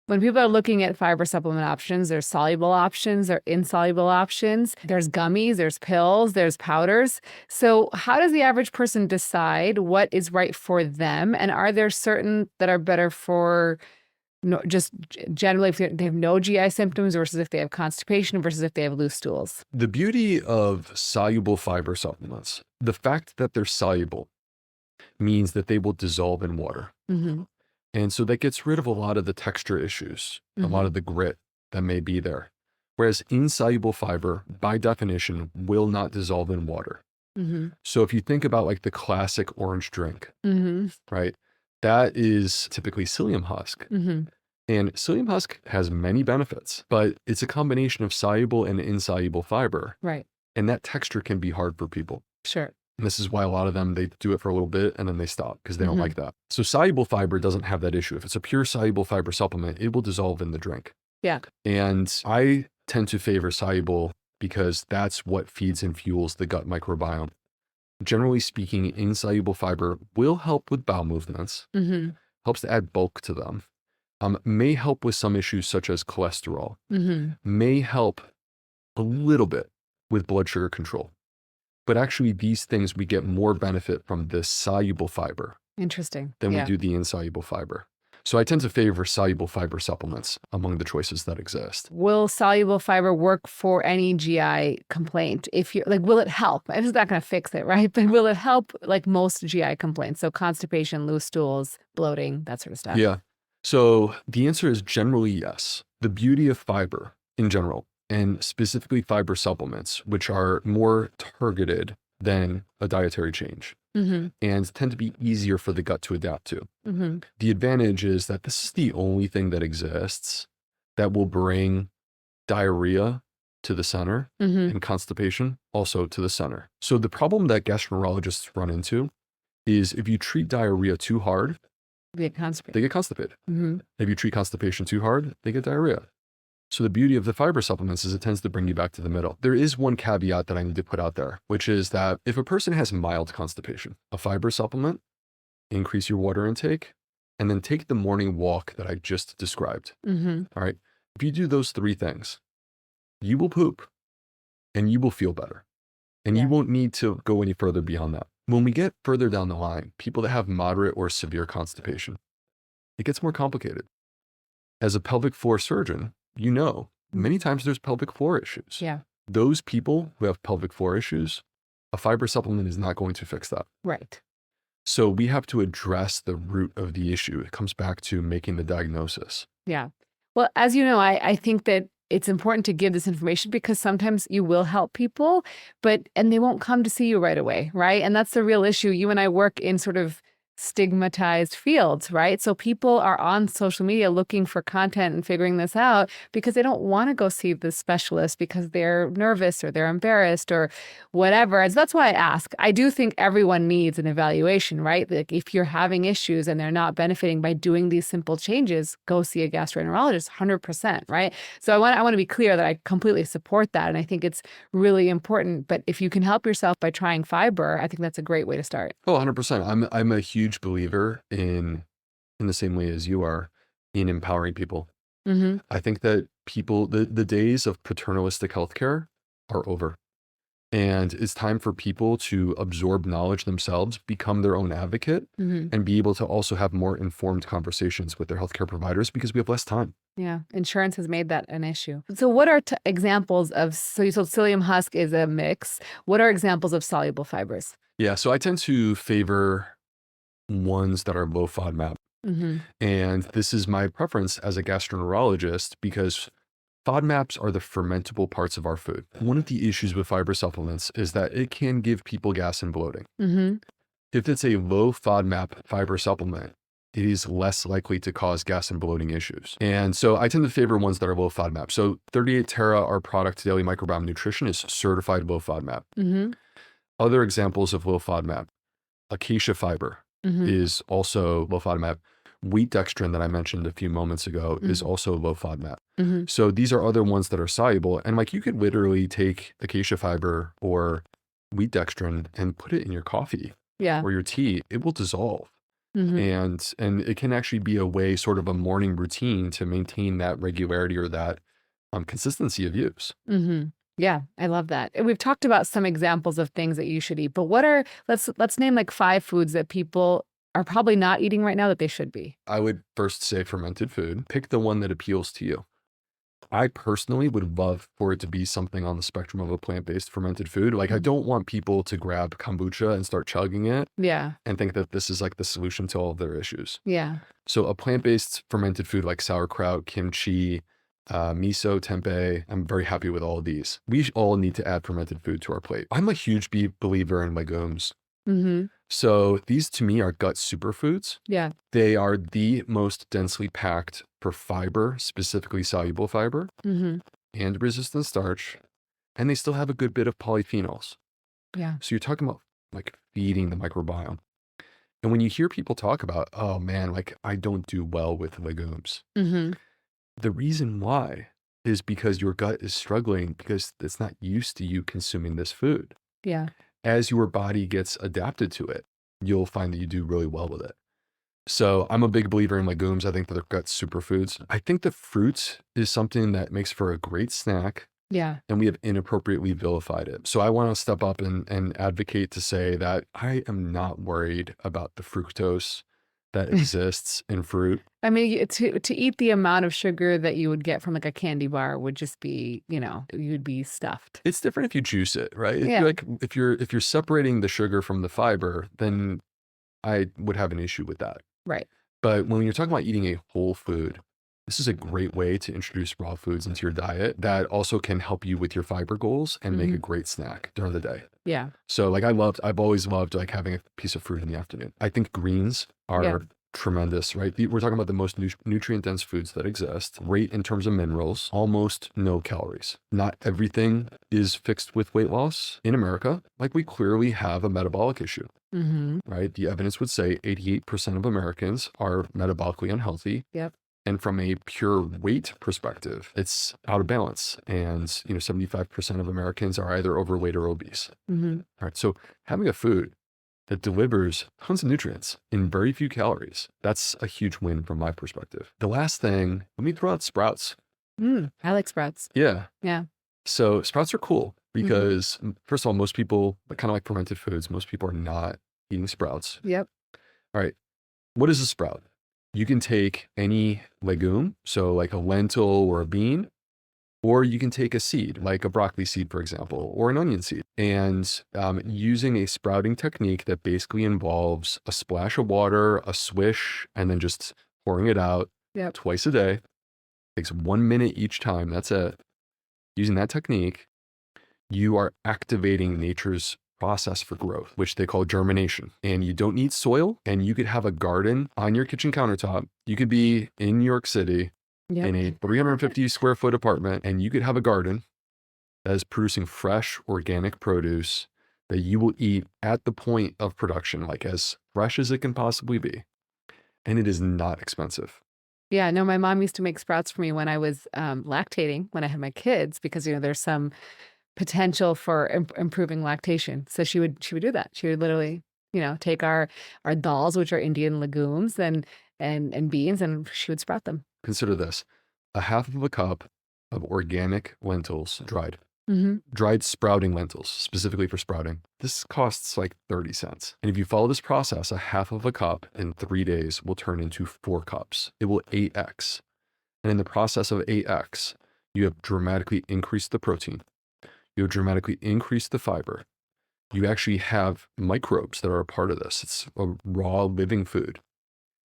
When people are looking at fiber supplement options, there's soluble options, there's insoluble options, there's gummies, there's pills, there's powders. So how does the average person decide what is right for them? And are there certain that are better for just generally if they have no GI symptoms versus if they have constipation versus if they have loose stools? The beauty of soluble fiber supplements, the fact that they're soluble means that they will dissolve in water. Mm-hmm. And so that gets rid of a lot of the texture issues, a lot of the grit that may be there. Whereas insoluble fiber, by definition, will not dissolve in water. Mm-hmm. So if you think about like the classic orange drink, Mm-hmm. right? That is typically psyllium husk. Mm-hmm. And psyllium husk has many benefits, but it's a combination of soluble and insoluble fiber. Right. And that texture can be hard for people. Sure. And this is why a lot of them, they do it for a little bit and then they stop because they don't like that. So soluble fiber doesn't have that issue. If it's a pure soluble fiber supplement, it will dissolve in the drink. Yeah. And I tend to favor soluble because that's what feeds and fuels the gut microbiome. Generally speaking, insoluble fiber will help with bowel movements, helps to add bulk to them, may help with some issues such as cholesterol, may help a little bit with blood sugar control. But actually, these things, we get more benefit from the soluble fiber. Interesting. Than we do the insoluble fiber. So I tend to favor soluble fiber supplements among the choices that exist. Will soluble fiber work for any GI complaint? If you're like, will it help? It's not going to fix it, right? But will it help like most GI complaints? So constipation, loose stools, bloating, that sort of stuff. Yeah. So the answer is generally yes. The beauty of fiber in general, and specifically fiber supplements, which are more targeted than a dietary change and tend to be easier for the gut to adapt to. The advantage is that this is the only thing that exists that will bring diarrhea to the center and constipation also to the center. So the problem that gastroenterologists run into is if you treat diarrhea too hard, they get constipated. They get constipated. If you treat constipation too hard, they get diarrhea. So the beauty of the fiber supplements is it tends to bring you back to the middle. There is one caveat that I need to put out there, which is that if a person has mild constipation, a fiber supplement, increase your water intake, and then take the morning walk that I just described. All right. If you do those three things, you will poop and you will feel better. And you won't need to go any further beyond that. When we get further down the line, people that have moderate or severe constipation, it gets more complicated. As a pelvic floor surgeon, you know, many times there's pelvic floor issues. Yeah. Those people who have pelvic floor issues, a fiber supplement is not going to fix that. Right. So we have to address the root of the issue. It comes back to making the diagnosis. Yeah. Well, as you know, I think that it's important to give this information because sometimes you will help people, and they won't come to see you right away, right? And that's the real issue. You and I work in sort of stigmatized fields, right? So people are on social media looking for content and figuring this out because they don't want to go see the specialist because they're nervous or they're embarrassed or whatever. And so that's why I ask. I do think everyone needs an evaluation, right? Like if you're having issues and they're not benefiting by doing these simple changes, go see a gastroenterologist, 100%, right? So I want to be clear that I completely support that. And I think it's really important. But if you can help yourself by trying fiber, I think that's a great way to start. Oh, 100%. I'm a huge believer in the same way as you are, in empowering people. I think that people, the days of paternalistic healthcare are over. And it's time for people to absorb knowledge themselves, become their own advocate, and be able to also have more informed conversations with their healthcare providers because we have less time. Yeah. Insurance has made that an issue. So what are examples of, so you said psyllium husk is a mix. What are examples of soluble fibers? Yeah. So I tend to favor ones that are low FODMAP. And this is my preference as a gastroenterologist because FODMAPs are the fermentable parts of our food. One of the issues with fiber supplements is that it can give people gas and bloating. If it's a low FODMAP fiber supplement, it is less likely to cause gas and bloating issues. And so I tend to favor ones that are low FODMAP. So 38 Terra, our product, Daily Microbiome Nutrition, is certified low FODMAP. Other examples of low FODMAP, acacia fiber is also low FODMAP. Wheat dextrin that I mentioned a few moments ago is also low FODMAP. So these are other ones that are soluble. And like you could literally take acacia fiber or wheat dextrin and put it in your coffee or your tea. It will dissolve. And it can actually be a way, sort of a morning routine to maintain that regularity or that consistency of use. Yeah, I love that. And we've talked about some examples of things that you should eat, but what are, let's name like 5 foods that people are probably not eating right now that they should be. I would first say fermented food. Pick the one that appeals to you. I personally would love for it to be something on the spectrum of a plant-based fermented food. Like, I don't want people to grab kombucha and start chugging it Yeah. and think that this is like the solution to all of their issues. Yeah. So a plant-based fermented food like sauerkraut, kimchi, miso, tempeh, I'm very happy with all of these. We all need to add fermented food to our plate. I'm a huge believer in legumes. So these to me are gut superfoods. Yeah. They are the most densely packed for fiber, specifically soluble fiber, and resistant starch, and they still have a good bit of polyphenols. Yeah. So you're talking about like feeding the microbiome. And when you hear people talk about, oh man, like I don't do well with legumes, the reason why is because your gut is struggling because it's not used to you consuming this food. Yeah. As your body gets adapted to it, you'll find that you do really well with it. So I'm a big believer in legumes. I think that they're gut superfoods. I think the fruit is something that makes for a great snack. Yeah. And we have inappropriately vilified it. So I want to step up and advocate to say that I am not worried about the fructose that exists in fruit. I mean, to eat the amount of sugar that you would get from like a candy bar would just be, you'd be stuffed. It's different if you juice it, right? Yeah. If you're separating the sugar from the fiber, then I would have an issue with that. Right. But when you're talking about eating a whole food, this is a great way to introduce raw foods into your diet that also can help you with your fiber goals and make a great snack during the day. Yeah. So like I've always loved like having a piece of fruit in the afternoon. I think greens are tremendous, right? We're talking about the most nutrient dense foods that exist. Great in terms of minerals, almost no calories. Not everything is fixed with weight loss in America. Like we clearly have a metabolic issue, right? The evidence would say 88% of Americans are metabolically unhealthy. Yep. And from a pure weight perspective, it's out of balance. And, 75% of Americans are either overweight or obese. All right. So having a food that delivers tons of nutrients in very few calories, that's a huge win from my perspective. The last thing, let me throw out sprouts. I like sprouts. Yeah. Yeah. So sprouts are cool because first of all, most people, kind of like fermented foods, most people are not eating sprouts. Yep. All right. What is a sprout? You can take any legume, so like a lentil or a bean, or you can take a seed, like a broccoli seed, for example, or an onion seed. And using a sprouting technique that basically involves a splash of water, a swish, and then just pouring it out twice a day. Takes 1 minute each time. That's it. Using that technique, you are activating nature's process for growth, which they call germination. And you don't need soil, and you could have a garden on your kitchen countertop. You could be in New York City in a 350 square foot apartment, and you could have a garden that is producing fresh organic produce that you will eat at the point of production, like as fresh as it can possibly be. And it is not expensive. Yeah, no, my mom used to make sprouts for me when I was lactating, when I had my kids, because, there's some potential for improving lactation. So she would do that. She would literally, take our dals, which are Indian legumes, and beans, and she would sprout them. Consider this: a half of a cup of organic lentils, dried sprouting lentils, specifically for sprouting. This costs like 30 cents. And if you follow this process, a half of a cup in 3 days will turn into 4 cups. It will 8x. And in the process of 8x, you have dramatically increased the protein. You have dramatically increased the fiber. You actually have microbes that are a part of this. It's a raw living food.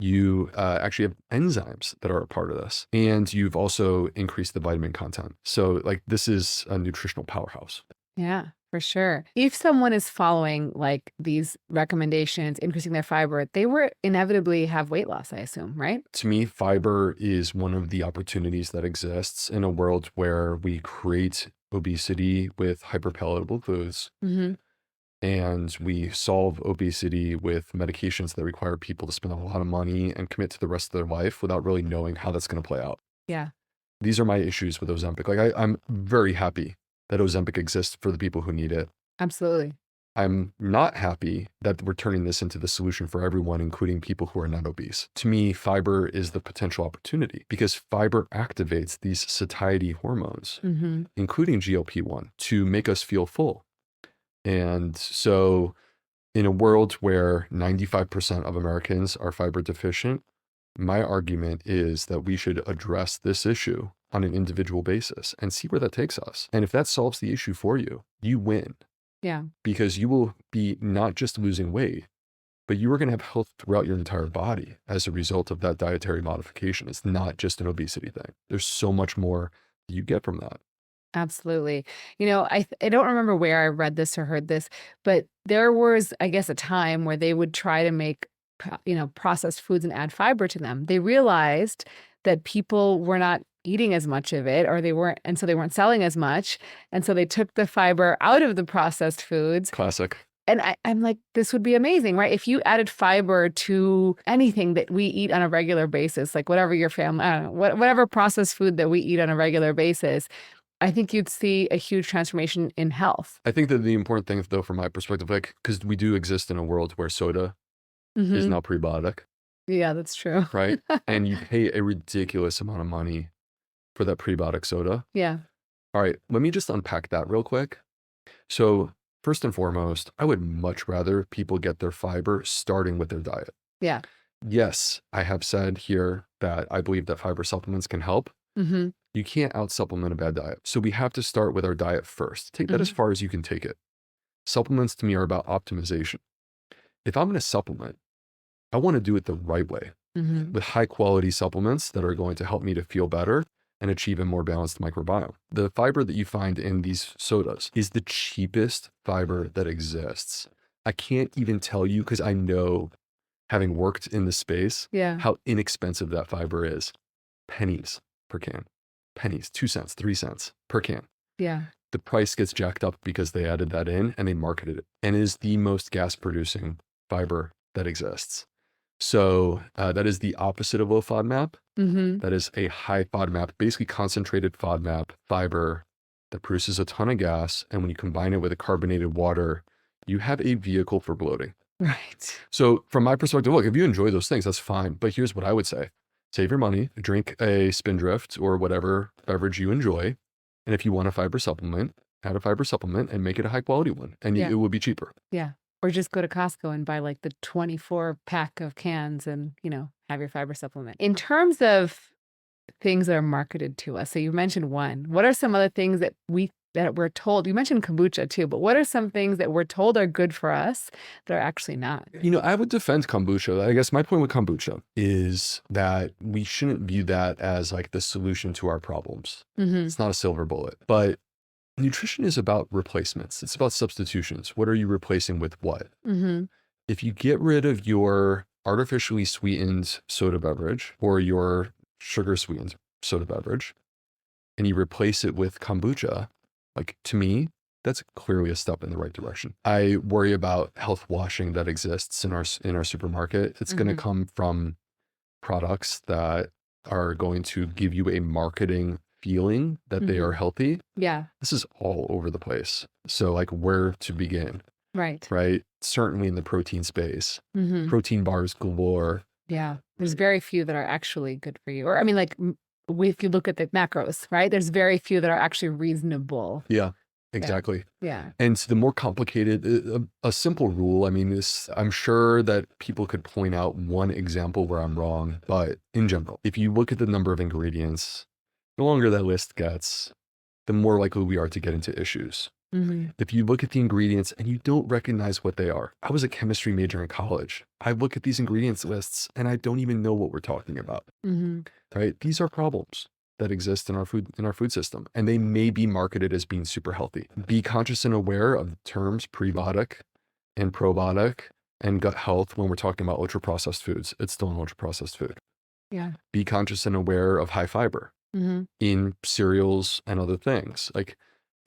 You actually have enzymes that are a part of this. And you've also increased the vitamin content. So like this is a nutritional powerhouse. Yeah, for sure. If someone is following like these recommendations, increasing their fiber, they will inevitably have weight loss, I assume, right? To me, fiber is one of the opportunities that exists in a world where we create obesity with hyperpalatable foods. And we solve obesity with medications that require people to spend a lot of money and commit to the rest of their life without really knowing how that's going to play out. Yeah. These are my issues with Ozempic. Like I'm very happy that Ozempic exists for the people who need it. Absolutely. I'm not happy that we're turning this into the solution for everyone, including people who are not obese. To me, fiber is the potential opportunity because fiber activates these satiety hormones, including GLP-1, to make us feel full. And so in a world where 95% of Americans are fiber deficient, my argument is that we should address this issue on an individual basis and see where that takes us. And if that solves the issue for you, you win. Yeah. Because you will be not just losing weight, but you are going to have health throughout your entire body as a result of that dietary modification. It's not just an obesity thing. There's so much more that you get from that. Absolutely. I don't remember where I read this or heard this, but there was, I guess, a time where they would try to make, processed foods and add fiber to them. They realized that people were not eating as much of it, and so they weren't selling as much. And so they took the fiber out of the processed foods. Classic. And I'm like, this would be amazing, right? If you added fiber to anything that we eat on a regular basis, like whatever your family, I don't know, whatever processed food that we eat on a regular basis, I think you'd see a huge transformation in health. I think that the important thing, though, from my perspective, because we do exist in a world where soda is now prebiotic. Yeah, that's true. Right? And you pay a ridiculous amount of money for that prebiotic soda. Yeah. All right, let me just unpack that real quick. So first and foremost, I would much rather people get their fiber starting with their diet. Yeah. Yes, I have said here that I believe that fiber supplements can help. You can't out-supplement a bad diet. So we have to start with our diet first. Take that as far as you can take it. Supplements to me are about optimization. If I'm going to supplement, I want to do it the right way with high quality supplements that are going to help me to feel better and achieve a more balanced microbiome. The fiber that you find in these sodas is the cheapest fiber that exists. I can't even tell you, because I know, having worked in the space, how inexpensive that fiber is. Pennies per can. Pennies, 2 cents, 3 cents per can. Yeah. The price gets jacked up because they added that in and they marketed it, and it is the most gas producing fiber that exists. So that is the opposite of low FODMAP. That is a high FODMAP, basically concentrated FODMAP fiber that produces a ton of gas. And when you combine it with a carbonated water, you have a vehicle for bloating. Right. So from my perspective, look, if you enjoy those things, that's fine. But here's what I would say. Save your money, drink a Spindrift or whatever beverage you enjoy. And if you want a fiber supplement, add a fiber supplement and make it a high quality one. And it will be cheaper. Yeah. Or just go to Costco and buy like the 24 pack of cans and, have your fiber supplement. In terms of things that are marketed to us, so you mentioned one. What are some other things that we're told? You mentioned kombucha too, but what are some things that we're told are good for us that are actually not? I would defend kombucha. I guess my point with kombucha is that we shouldn't view that as like the solution to our problems. It's not a silver bullet, but nutrition is about replacements. It's about substitutions. What are you replacing with what? If you get rid of your artificially sweetened soda beverage or your sugar sweetened soda beverage and you replace it with kombucha, like, to me, that's clearly a step in the right direction. I worry about health washing that exists in our supermarket. It's going to come from products that are going to give you a marketing feeling that they are healthy. Yeah. This is all over the place. So like, where to begin? Right. Certainly in the protein space. Protein bars galore. Yeah. There's very few that are actually good for you. Or I mean, like, if you look at the macros, right? There's very few that are actually reasonable. Yeah, exactly. Yeah. And so the more complicated, a simple rule, I mean, I'm sure that people could point out one example where I'm wrong, but in general, if you look at the number of ingredients, the longer that list gets, the more likely we are to get into issues. If you look at the ingredients and you don't recognize what they are. I was a chemistry major in college. I look at these ingredients lists and I don't even know what we're talking about. Right? These are problems that exist in our food system, and they may be marketed as being super healthy. Be conscious and aware of the terms prebiotic and probiotic and gut health when we're talking about ultra processed foods. It's still an ultra processed food. Yeah. Be conscious and aware of high fiber in cereals and other things. Like,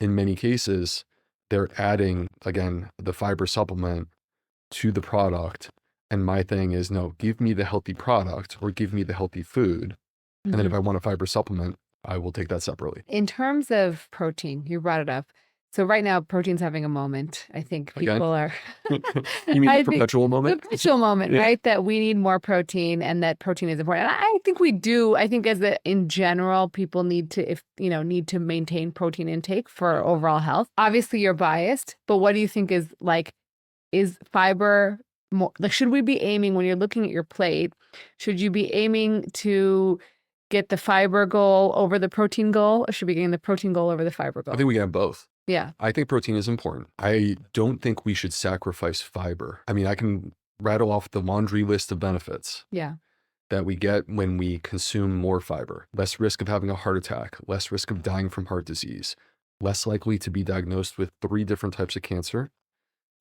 in many cases, they're adding, again, the fiber supplement to the product. And my thing is, no, give me the healthy product or give me the healthy food. And then if I want a fiber supplement, I will take that separately. In terms of protein, you brought it up. So right now, protein's having a moment. I think Again? people are. You mean I the think- perpetual moment? The perpetual moment, Yeah. right? That we need more protein and that protein is important. And I think we do. I think in general, people need to maintain protein intake for overall health. Obviously, you're biased, but what do you think is fiber more, like, should we be aiming when you're looking at your plate, should you be aiming to get the fiber goal over the protein goal, or should we be getting the protein goal over the fiber goal? I think we have both. Yeah. I think protein is important. I don't think we should sacrifice fiber. I mean, I can rattle off the laundry list of benefits Yeah. that we get when we consume more fiber. Less risk of having a heart attack, less risk of dying from heart disease, less likely to be diagnosed with 3 different types of cancer,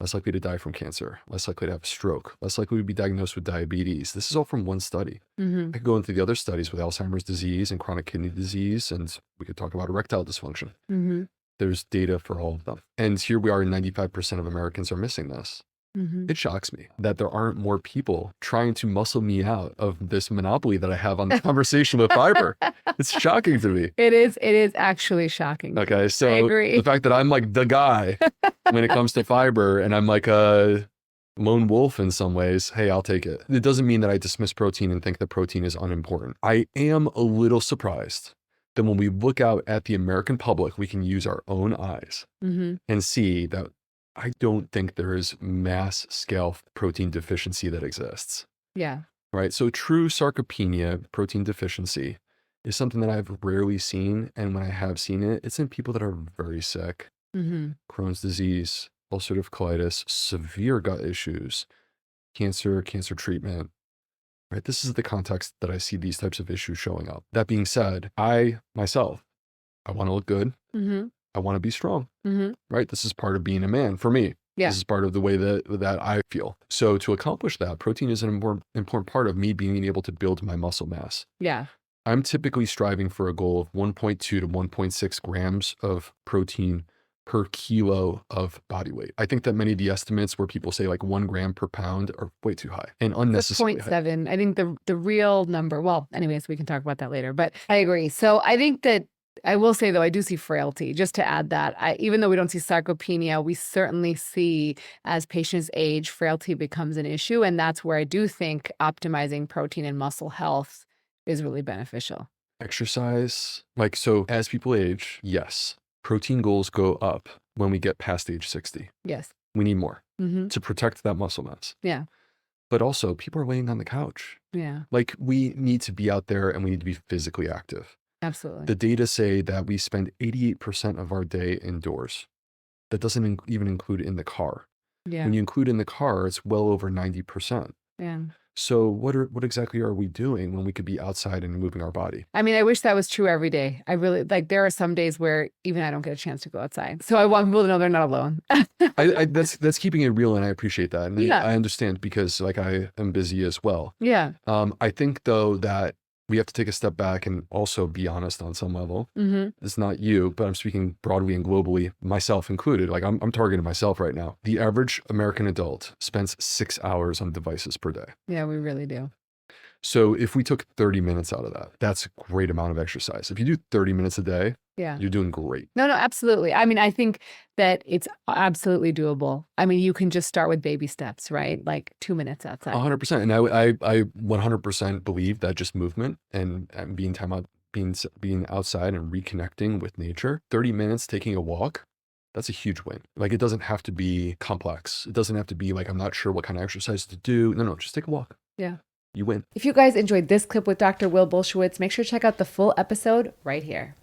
less likely to die from cancer, less likely to have a stroke, less likely to be diagnosed with diabetes. This is all from one study. Mm-hmm. I could go into the other studies with Alzheimer's disease and chronic kidney disease, and we could talk about erectile dysfunction. Mm-hmm. There's data for all of them. And here we are, 95% of Americans are missing this. Mm-hmm. It shocks me that there aren't more people trying to muscle me out of this monopoly that I have on the conversation with fiber. It's shocking to me. It is actually shocking. Okay, so I agree. the fact that I'm like the guy when it comes to fiber and I'm like a lone wolf in some ways, hey, I'll take it. It doesn't mean that I dismiss protein and think that protein is unimportant. I am a little surprised that when we look out at the American public, we can use our own eyes Mm-hmm. and see that I don't think there is mass scale protein deficiency that exists, Yeah. right? So true sarcopenia, protein deficiency, is something that I've rarely seen. And when I have seen it, it's in people that are very sick, Mm-hmm. Crohn's disease, ulcerative colitis, severe gut issues, cancer treatment, right? This is the context that I see these types of issues showing up. That being said, I want to look good. Mm-hmm. I want to be strong, Mm-hmm. right? This is part of being a man for me. Yeah. This is part of the way that I feel. So to accomplish that, protein is an important part of me being able to build my muscle mass. Yeah. I'm typically striving for a goal of 1.2 to 1.6 grams of protein per kilo of body weight. I think that many of the estimates where people say like 1 gram per pound are way too high and unnecessarily high. 0.7. I think the real number, well, anyways, we can talk about that later, but I agree. So I think that I will say, though, I do see frailty, just to add that. Even though we don't see sarcopenia, we certainly see as patients age, frailty becomes an issue. And that's where I do think optimizing protein and muscle health is really beneficial. Exercise, so as people age, yes, protein goals go up when we get past age 60. Yes. We need more Mm-hmm. to protect that muscle mass. Yeah. But also, people are laying on the couch. Yeah. We need to be out there and we need to be physically active. Absolutely. The data say that we spend 88% of our day indoors. That doesn't even include in the car. Yeah. When you include in the car, it's well over 90%. Yeah. So what exactly are we doing when we could be outside and moving our body? I mean, I wish that was true every day. I really there are some days where even I don't get a chance to go outside. So I want people to know they're not alone. That's keeping it real, and I appreciate that. And Yeah. I understand because I am busy as well. Yeah. I think though that we have to take a step back and also be honest on some level. Mm-hmm. It's not you, but I'm speaking broadly and globally, myself included. I'm targeting myself right now. The average American adult spends 6 hours on devices per day. Yeah, we really do. So if we took 30 minutes out of that, that's a great amount of exercise. If you do 30 minutes a day, Yeah. you're doing great. No, absolutely. I mean, I think that it's absolutely doable. I mean, you can just start with baby steps, right? Like 2 minutes outside. 100%. And I 100% believe that just movement and being being outside and reconnecting with nature, 30 minutes taking a walk, that's a huge win. It doesn't have to be complex. It doesn't have to be I'm not sure what kind of exercise to do. No, just take a walk. Yeah. You win. If you guys enjoyed this clip with Dr. Will Bulsiewicz, make sure to check out the full episode right here.